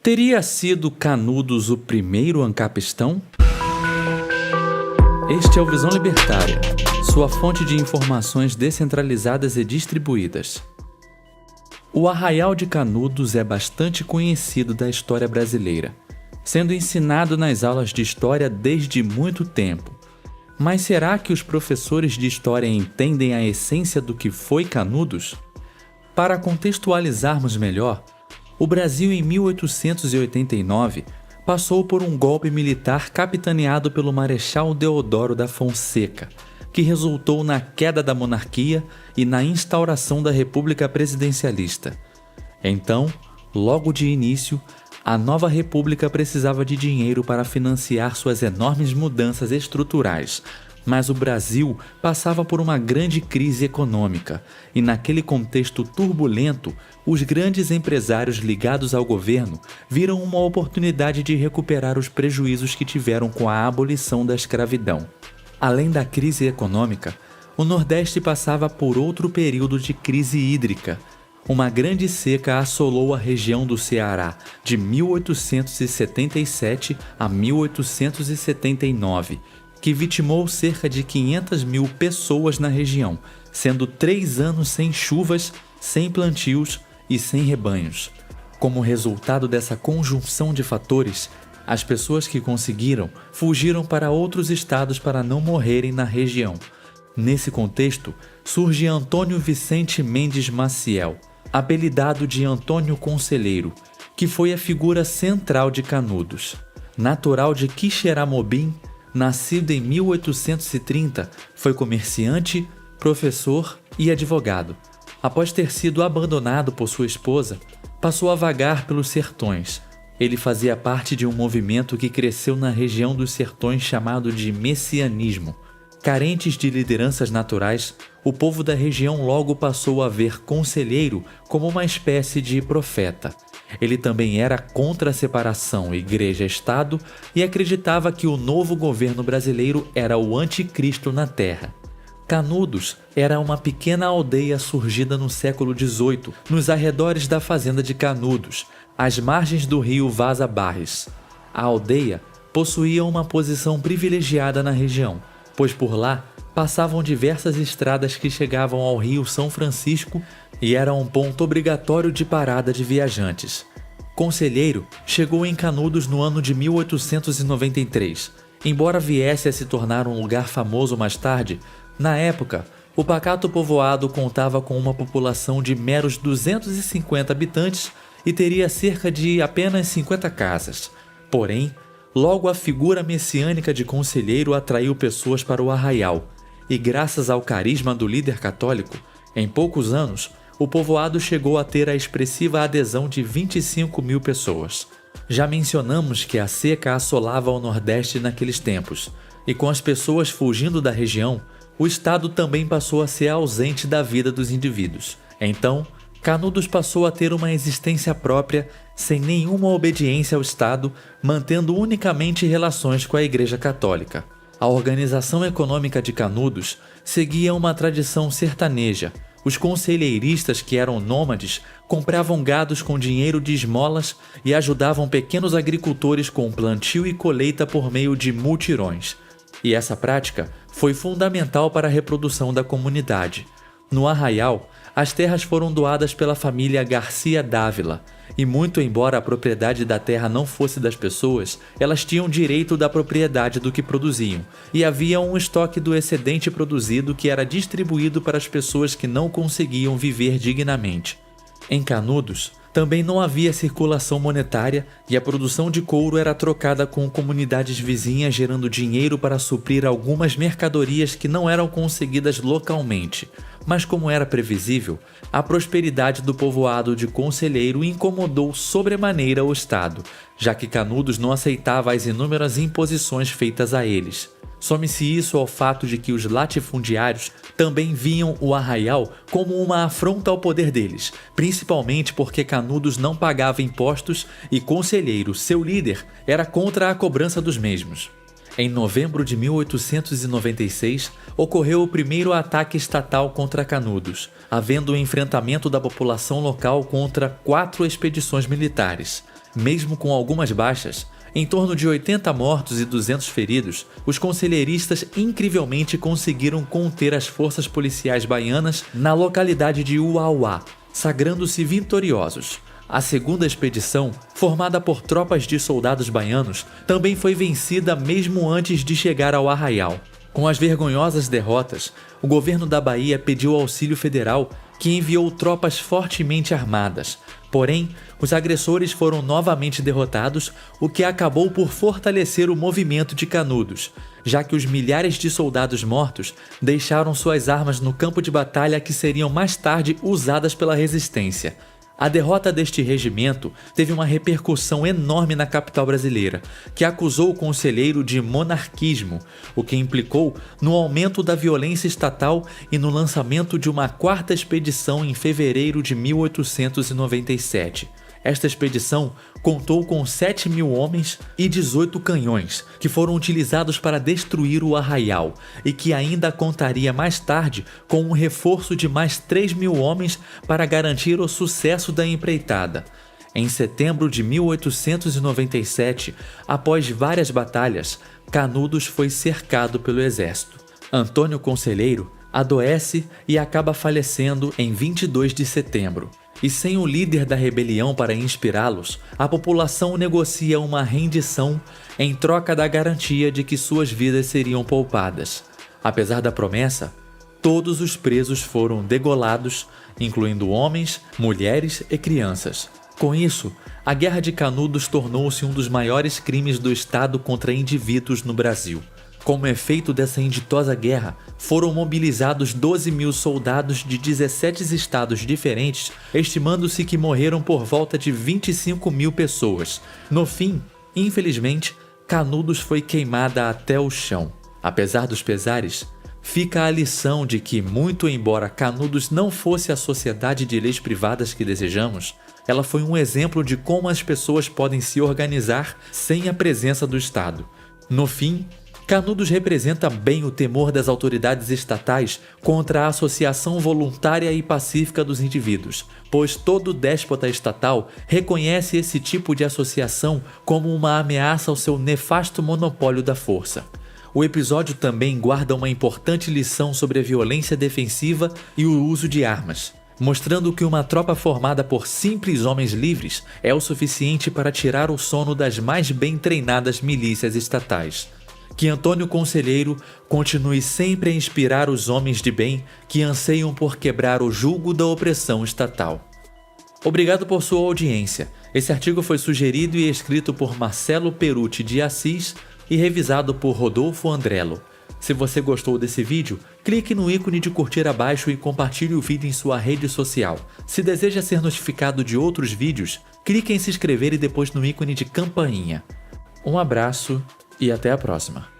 Teria sido Canudos o primeiro ancapistão? Este é o Visão Libertária, sua fonte de informações descentralizadas e distribuídas. O Arraial de Canudos é bastante conhecido da história brasileira, sendo ensinado nas aulas de história desde muito tempo. Mas será que os professores de história entendem a essência do que foi Canudos? Para contextualizarmos melhor, o Brasil em 1889 passou por um golpe militar capitaneado pelo Marechal Deodoro da Fonseca, que resultou na queda da monarquia e na instauração da República Presidencialista. Então, logo de início, a nova república precisava de dinheiro para financiar suas enormes mudanças estruturais, mas o Brasil passava por uma grande crise econômica e, naquele contexto turbulento, os grandes empresários ligados ao governo viram uma oportunidade de recuperar os prejuízos que tiveram com a abolição da escravidão. Além da crise econômica, o Nordeste passava por outro período de crise hídrica. Uma grande seca assolou a região do Ceará de 1877 a 1879, que vitimou cerca de 500 mil pessoas na região, sendo 3 anos sem chuvas, sem plantios e sem rebanhos. Como resultado dessa conjunção de fatores, as pessoas que conseguiram fugiram para outros estados para não morrerem na região. Nesse contexto, surge Antônio Vicente Mendes Maciel, apelidado de Antônio Conselheiro, que foi a figura central de Canudos. Natural de Quixeramobim, nascido em 1830, foi comerciante, professor e advogado. Após ter sido abandonado por sua esposa, passou a vagar pelos sertões. Ele fazia parte de um movimento que cresceu na região dos sertões chamado de messianismo. Carentes de lideranças naturais, o povo da região logo passou a ver Conselheiro como uma espécie de profeta. Ele também era contra a separação igreja-estado e acreditava que o novo governo brasileiro era o anticristo na terra. Canudos era uma pequena aldeia surgida no século XVIII, nos arredores da fazenda de Canudos, às margens do rio Vaza Barres. A aldeia possuía uma posição privilegiada na região, pois por lá passavam diversas estradas que chegavam ao rio São Francisco e era um ponto obrigatório de parada de viajantes. Conselheiro chegou em Canudos no ano de 1893. Embora viesse a se tornar um lugar famoso mais tarde, na época, o pacato povoado contava com uma população de meros 250 habitantes e teria cerca de apenas 50 casas. Porém, logo a figura messiânica de Conselheiro atraiu pessoas para o arraial, e graças ao carisma do líder católico, em poucos anos, o povoado chegou a ter a expressiva adesão de 25 mil pessoas. Já mencionamos que a seca assolava o Nordeste naqueles tempos, e com as pessoas fugindo da região, o Estado também passou a ser ausente da vida dos indivíduos. Então, Canudos passou a ter uma existência própria, sem nenhuma obediência ao Estado, mantendo unicamente relações com a Igreja Católica. A organização econômica de Canudos seguia uma tradição sertaneja. Os conselheiristas, que eram nômades, compravam gados com dinheiro de esmolas e ajudavam pequenos agricultores com plantio e colheita por meio de mutirões. E essa prática foi fundamental para a reprodução da comunidade. No arraial, as terras foram doadas pela família Garcia Dávila, e muito embora a propriedade da terra não fosse das pessoas, elas tinham direito da propriedade do que produziam, e havia um estoque do excedente produzido que era distribuído para as pessoas que não conseguiam viver dignamente. Em Canudos, também não havia circulação monetária e a produção de couro era trocada com comunidades vizinhas, gerando dinheiro para suprir algumas mercadorias que não eram conseguidas localmente. Mas, como era previsível, a prosperidade do povoado de Conselheiro incomodou sobremaneira o Estado, já que Canudos não aceitava as inúmeras imposições feitas a eles. Some-se isso ao fato de que os latifundiários também viam o arraial como uma afronta ao poder deles, principalmente porque Canudos não pagava impostos e Conselheiro, seu líder, era contra a cobrança dos mesmos. Em novembro de 1896, ocorreu o primeiro ataque estatal contra Canudos, havendo o enfrentamento da população local contra 4 expedições militares. Mesmo com algumas baixas, em torno de 80 mortos e 200 feridos, os conselheiristas incrivelmente conseguiram conter as forças policiais baianas na localidade de Uauá, sagrando-se vitoriosos. A segunda expedição, formada por tropas de soldados baianos, também foi vencida mesmo antes de chegar ao arraial. Com as vergonhosas derrotas, o governo da Bahia pediu auxílio federal, que enviou tropas fortemente armadas. Porém, os agressores foram novamente derrotados, o que acabou por fortalecer o movimento de Canudos, já que os milhares de soldados mortos deixaram suas armas no campo de batalha que seriam mais tarde usadas pela resistência. A derrota deste regimento teve uma repercussão enorme na capital brasileira, que acusou o conselheiro de monarquismo, o que implicou no aumento da violência estatal e no lançamento de uma quarta expedição em fevereiro de 1897. Esta expedição contou com 7.000 homens e 18 canhões, que foram utilizados para destruir o arraial, e que ainda contaria mais tarde com um reforço de mais 3.000 homens para garantir o sucesso da empreitada. Em setembro de 1897, após várias batalhas, Canudos foi cercado pelo exército. Antônio Conselheiro adoece e acaba falecendo em 22 de setembro. E sem o líder da rebelião para inspirá-los, a população negocia uma rendição em troca da garantia de que suas vidas seriam poupadas. Apesar da promessa, todos os presos foram degolados, incluindo homens, mulheres e crianças. Com isso, a Guerra de Canudos tornou-se um dos maiores crimes do Estado contra indivíduos no Brasil. Como efeito dessa inditosa guerra, foram mobilizados 12.000 soldados de 17 estados diferentes, estimando-se que morreram por volta de 25.000 pessoas. No fim, infelizmente, Canudos foi queimada até o chão. Apesar dos pesares, fica a lição de que, muito embora Canudos não fosse a sociedade de leis privadas que desejamos, ela foi um exemplo de como as pessoas podem se organizar sem a presença do Estado. No fim, Canudos representa bem o temor das autoridades estatais contra a associação voluntária e pacífica dos indivíduos, pois todo déspota estatal reconhece esse tipo de associação como uma ameaça ao seu nefasto monopólio da força. O episódio também guarda uma importante lição sobre a violência defensiva e o uso de armas, mostrando que uma tropa formada por simples homens livres é o suficiente para tirar o sono das mais bem treinadas milícias estatais. Que Antônio Conselheiro continue sempre a inspirar os homens de bem que anseiam por quebrar o jugo da opressão estatal. Obrigado por sua audiência. Esse artigo foi sugerido e escrito por Marcelo Perucci de Assis e revisado por Rodolfo Andrello. Se você gostou desse vídeo, clique no ícone de curtir abaixo e compartilhe o vídeo em sua rede social. Se deseja ser notificado de outros vídeos, clique em se inscrever e depois no ícone de campainha. Um abraço e até a próxima.